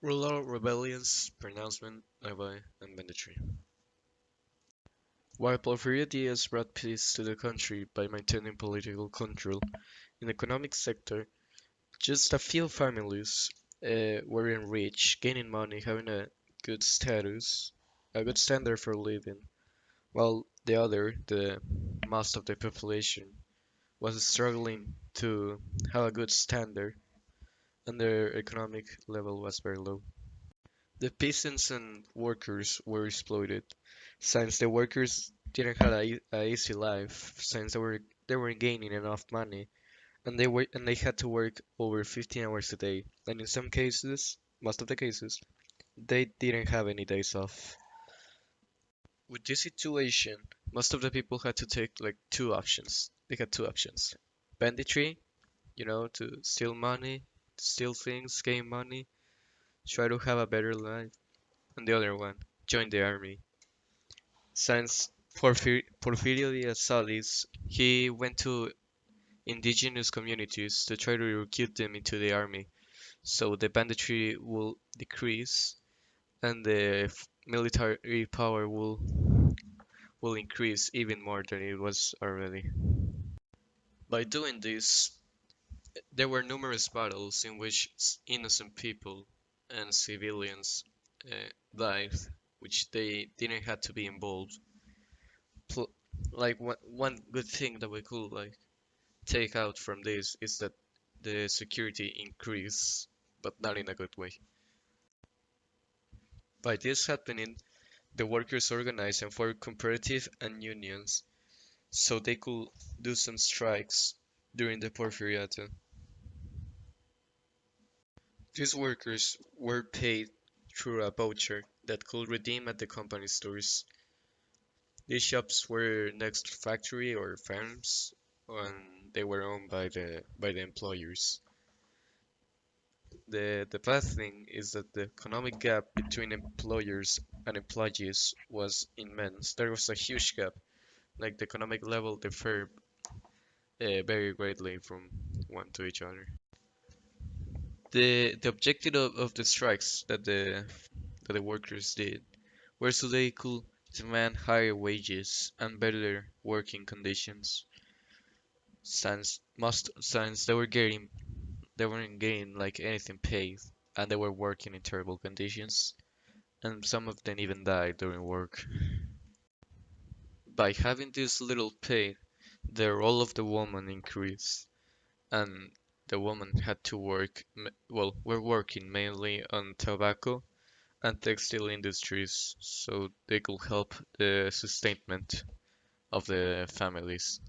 Rural rebellions, pronouncement, Levi, and Banditry. While Porfirio Diaz brought peace to the country by maintaining political control, in the economic sector, just a few families were enriched, gaining money, having a good status, a good standard for living, while the most of the population, was struggling to have a good standard, and their economic level was very low. The peasants and workers were exploited, since the workers didn't have a easy life, since they were gaining enough money, and they had to work over 15 hours a day, and in some cases, most of the cases, they didn't have any days off. With this situation, most of the people had to take like two options. They had two options: banditry, to steal money, steal things, gain money, try to have a better life, and the other one, join the army. Since Porfirio Diaz Salis, he went to indigenous communities to try to recruit them into the army, so the banditry will decrease and the military power will increase even more than it was already. By doing this, there were numerous battles in which innocent people and civilians uh, died, which they didn't have to be involved. Pl- like one good thing that we could like take out from this is that the security increased, but not in a good way. By this happening, the workers organized and formed cooperative and unions so they could do some strikes during the Porfiriato. These workers were paid through a voucher that could redeem at the company stores. These shops were next to factory or farms, and they were owned by the employers. The bad thing is that the economic gap between employers and employees was immense. There was a huge gap, like the economic level differed very greatly from one to each other. The objective of the strikes that the workers did were so they could demand higher wages and better working conditions, since they weren't getting like anything paid, and they were working in terrible conditions, and some of them even died during work. By having this little pay, the role of the woman increased, and the woman had to work, well, we're working mainly on tobacco and textile industries, so they could help the sustainment of the families.